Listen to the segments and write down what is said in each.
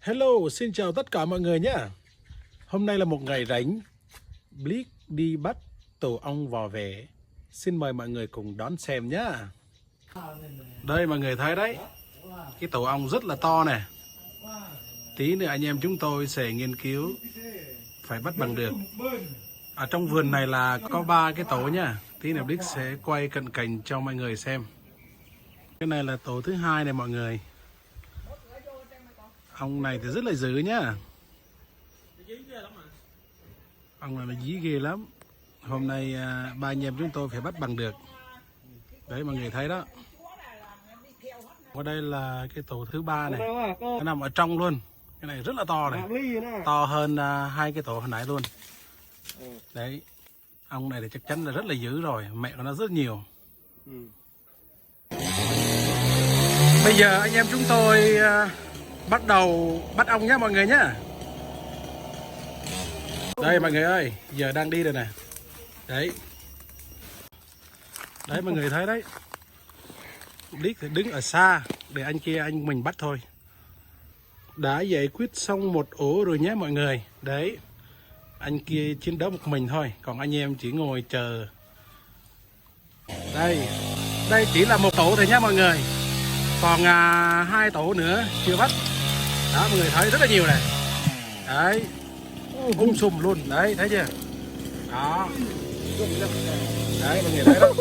Hello, xin chào tất cả mọi người nhé. Hôm nay là một ngày rảnh. Blick đi bắt tổ ong vò vẽ. Xin mời mọi người cùng đón xem nhé. Đây mọi người thấy đấy, cái tổ ong rất là to nè. Tí nữa anh em chúng tôi sẽ nghiên cứu phải bắt bằng được. Ở trong vườn này là có 3 cái tổ nhá. Tí nữa Blick sẽ quay cận cảnh cho mọi người xem. Cái này là tổ thứ 2 này mọi người. Ong này thì rất là dữ nhá. Ong này là dí ghê lắm. Hôm nay ba anh em chúng tôi phải bắt bằng được. Đấy mọi người thấy đó. Ở đây là cái tổ thứ 3 này. Nó nằm ở trong luôn. Cái này rất là to này. To hơn hai cái tổ hồi nãy luôn. Đấy. Ong này thì chắc chắn là rất là dữ rồi. Mẹ của nó rất nhiều. Bây giờ anh em chúng tôi bắt đầu bắt ong nhé mọi người nhé. Đây mọi người ơi, giờ đang đi rồi nè. Đấy. Đấy mọi người thấy đấy. Blick thì đứng ở xa để anh kia anh mình bắt thôi. Đã giải quyết xong một ổ rồi nhé mọi người. Đấy. Anh kia chiến đấu một mình thôi, còn anh em chỉ ngồi chờ. Đây. Đây chỉ là một tổ thôi nhé mọi người. Còn 2 tổ nữa chưa bắt. Đó mọi người thấy rất là nhiều này. Đấy. Sùm luôn. Đấy thấy chưa. Đó. Đấy mọi người thấy đó.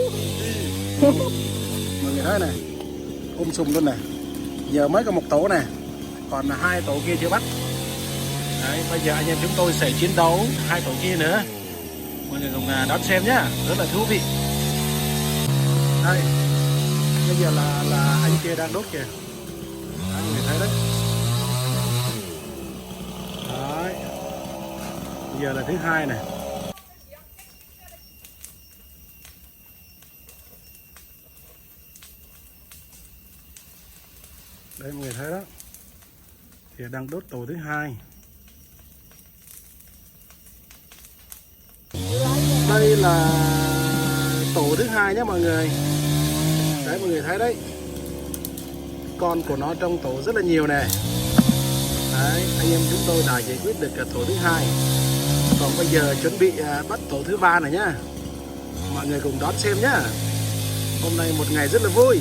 Mọi người thấy này. Sùm luôn này. Giờ mới có một tổ này. Còn 2 tổ kia chưa bắt. Đấy bây giờ anh em chúng tôi sẽ chiến đấu 2 tổ kia nữa. Mọi người cùng đón xem nhá. Rất là thú vị. Đây. Bây giờ là anh kia đang đốt kìa. Đấy, mọi người thấy đấy. Đấy. Bây giờ là thứ 2 này. Đây mọi người thấy đó. Thì đang đốt tổ thứ 2. Đây là tổ thứ 2 nhé mọi người. Đấy mọi người thấy đấy. Con của nó trong tổ rất là nhiều nè. Đấy, anh em chúng tôi đã giải quyết được cả tổ thứ 2. Còn bây giờ chuẩn bị bắt tổ thứ 3 này nhá. Mọi người cùng đón xem nhá. Hôm nay một ngày rất là vui.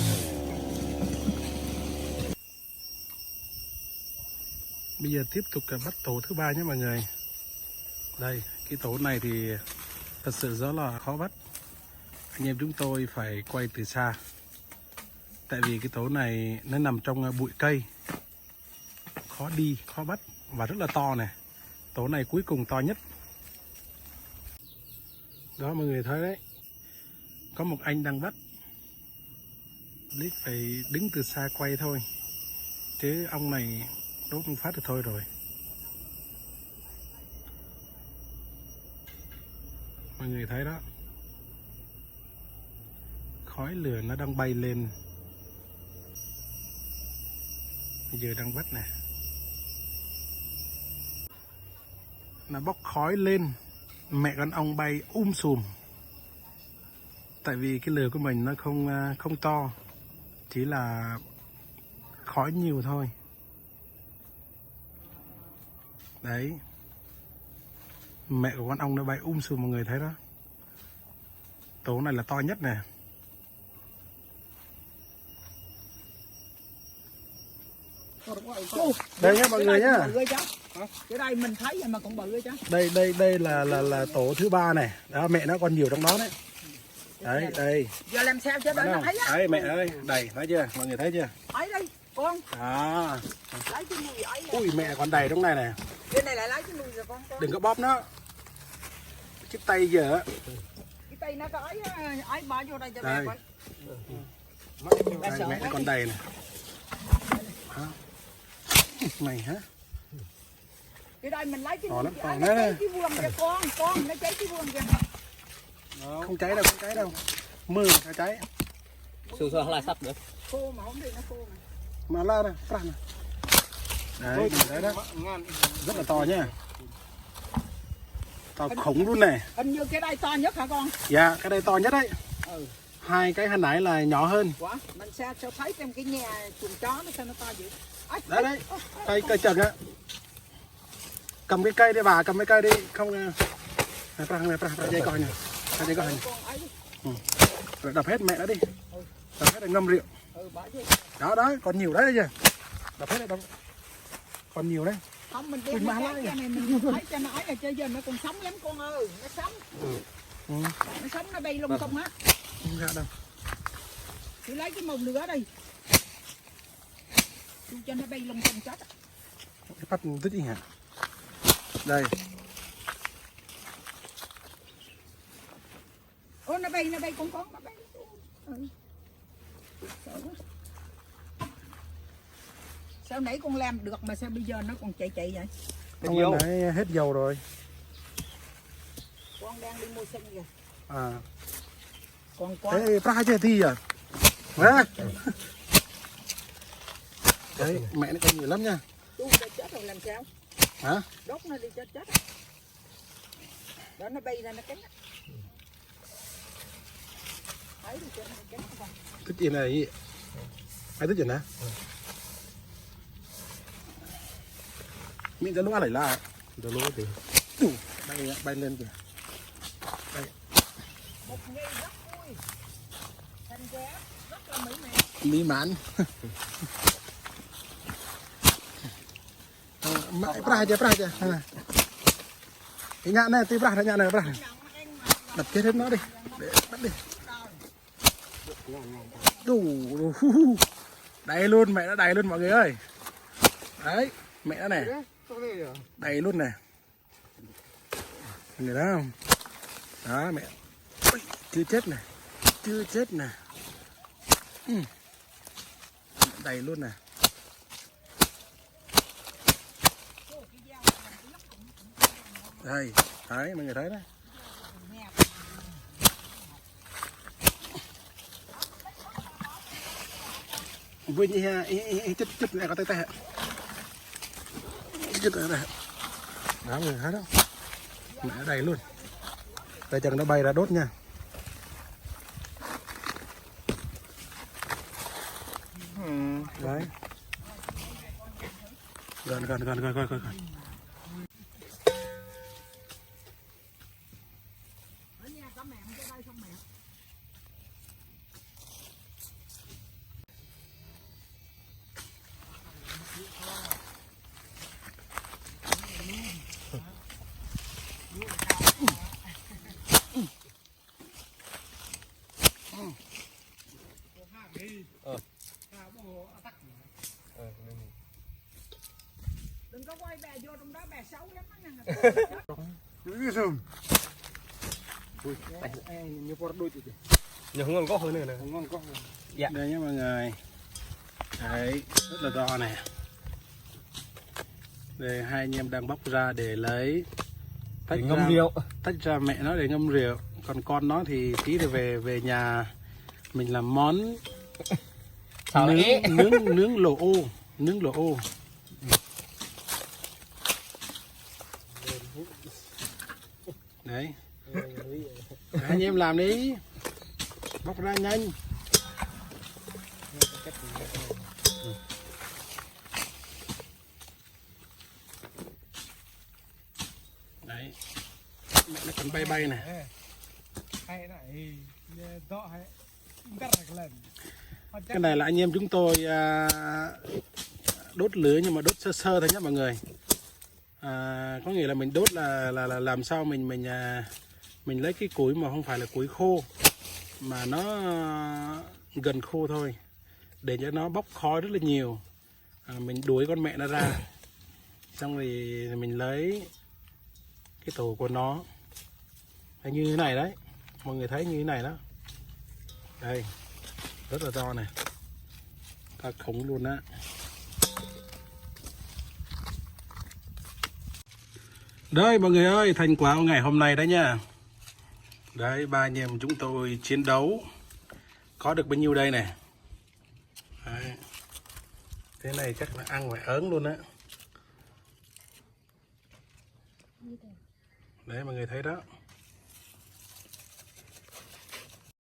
Bây giờ tiếp tục bắt tổ thứ 3 nhé mọi người. Đây, cái tổ này thì thật sự rất là khó bắt. Anh em chúng tôi phải quay từ xa. Tại vì cái tổ này nó nằm trong bụi cây. Khó đi, khó bắt và rất là to này. Tổ này cuối cùng to nhất. Đó mọi người thấy đấy. Có một anh đang bắt. Blick phải đứng từ xa quay thôi. Chứ ong này đốt một phát thì thôi rồi. Mọi người thấy đó. Khói lửa nó đang bay lên. Bây giờ đang bắt nè. Nó bốc khói lên. Mẹ con ong bay sùm. Tại vì cái lửa của mình nó không to. Chỉ là khói nhiều thôi. Đấy. Mẹ của con ong nó bay sùm mọi người thấy đó. Tổ này là to nhất nè. Đây nhé mọi người nhá. Cái đây mình thấy mà cũng bự chứ. Đây là tổ thứ 3 này. Đó mẹ nó còn nhiều trong đó đấy. Đấy đây. Giờ làm sao cho nó thấy á. Đấy mẹ ơi, đầy thấy chưa? Mọi người thấy chưa? Ấy đây, con. Đó. Lấy cái mùi ấy. Ui mẹ còn đầy trong này này. Cái này lại lấy cái mùi rồi con. Đừng có bóp nó. Cái tay giờ á. Cái tay nó có ấy bỏ vô đây cho đây. đẹp. Đây mẹ nó còn đầy này. Mày hả? Cái đây mình lấy cái mùi ấy nó cháy cái vuông kìa con, nó cháy cái vuông kìa. Không cháy đâu. Mưa phải cháy. Sơ lại sắp được. Khô mà không được nó khô mà. Mà la này, này. Đấy, đấy đó. Rất là to nhá. To khủng luôn này. Hình như cái đây to nhất hả con? Dạ, cái đây to nhất đấy. 2 cái hồi nãy là nhỏ hơn. Quá, mình sao thấy trong cái nhà chuồng chó nó sao nó to dữ. Đấy, cây trần á. cầm cái cây đi bà, cầm cái cây đi, không này, dây coi nè, dây coi nè. Con ấy đi. Rồi đập hết mẹ nó đi, đập hết để ngâm rượu. Bỏ chứ. Đó đó, còn nhiều đấy chứ, đập hết đấy, còn nhiều đấy. Không mình đem cái này mình thấy cho nó ấy là chơi giờ nó còn sống lắm con ơi, nó sống. Nó sống nó bay lung tung á. Không ra đâu. Chị lấy cái màu lửa đi. Chú cho nó bay lung tung chết. Cái bắt tích đi hả? Đây. Ô nó bay con nó bay. Sợ quá. Sao nãy con làm được mà sao bây giờ nó còn chạy vậy? Con bên nãy hết dầu rồi. Con đang đi mua xăng kìa. À. Còn con. Ê, pra chơi thì à? Đấy. Đấy, mẹ nó còn nhiều lắm nha. Chú đã chết rồi làm sao? Hả? Đốt nó đi chết. Đó nó bay ra nó cắn. Thấy đi cho nó cắn vào. Thích gì này gì? Ai thích gì nè? Mình đã lúc ăn lại là Đồ lúa thì. bay lên kìa. Đây. Một ngày rất vui. Thành ra rất là mỹ mãn. Mỹ mãn. Pra aja. Cái nhạn này, tí pra nhạn này, pra. Đập chết hết nó đi. Để bắt đi. Đủ. Đầy luôn, mẹ đã đầy luôn mọi người ơi. Đấy, mẹ nó này. Đầy luôn này. Người đó không? Đó mẹ. Ui, chưa chết này. Đầy luôn này. Đây, đấy mọi người thấy đấy. Vui như ha, chất này có tay hả? Chất này. Đó mọi người thấy đó. Mẹ đầy luôn. Tay chân nó bay ra đốt nha. Đấy. Gần. Ở nhà có mẹ cho đây không mẹ? Đừng có quay bè vô trong đó bè xấu lắm á nha. Như con đôi chị. Nhưng ngon có hơn nữa nè. Ngon có. Dạ. Đây nhé mọi người. Đấy, rất là to này. Đây hai anh em đang bóc ra để lấy tách Ngâm ra, rượu. tách ra mẹ nó để ngâm rượu. Còn con nó thì tí rồi về nhà mình làm món nướng lỗ ô. Đấy. Hai anh em làm đi. Bóc ra nhanh. Đấy. Mẹ nó còn bay này. Cái này là anh em chúng tôi đốt lửa nhưng mà đốt sơ sơ thôi nhé mọi người. Có nghĩa là mình đốt là làm sao mình lấy cái củi mà không phải là củi khô mà nó gần khô thôi để cho nó bốc khói rất là nhiều. Mình đuổi con mẹ nó ra xong rồi mình lấy cái tổ của nó như thế này đấy, mọi người thấy như thế này đó. Đây rất là to này, cả khổng luôn á. Đây mọi người ơi, thành quả của ngày hôm nay đấy nha. Đấy, ba anh em chúng tôi chiến đấu có được bao nhiêu đây này. Đấy. Thế này chắc là ăn phải ớn luôn á. Đấy mọi người thấy đó.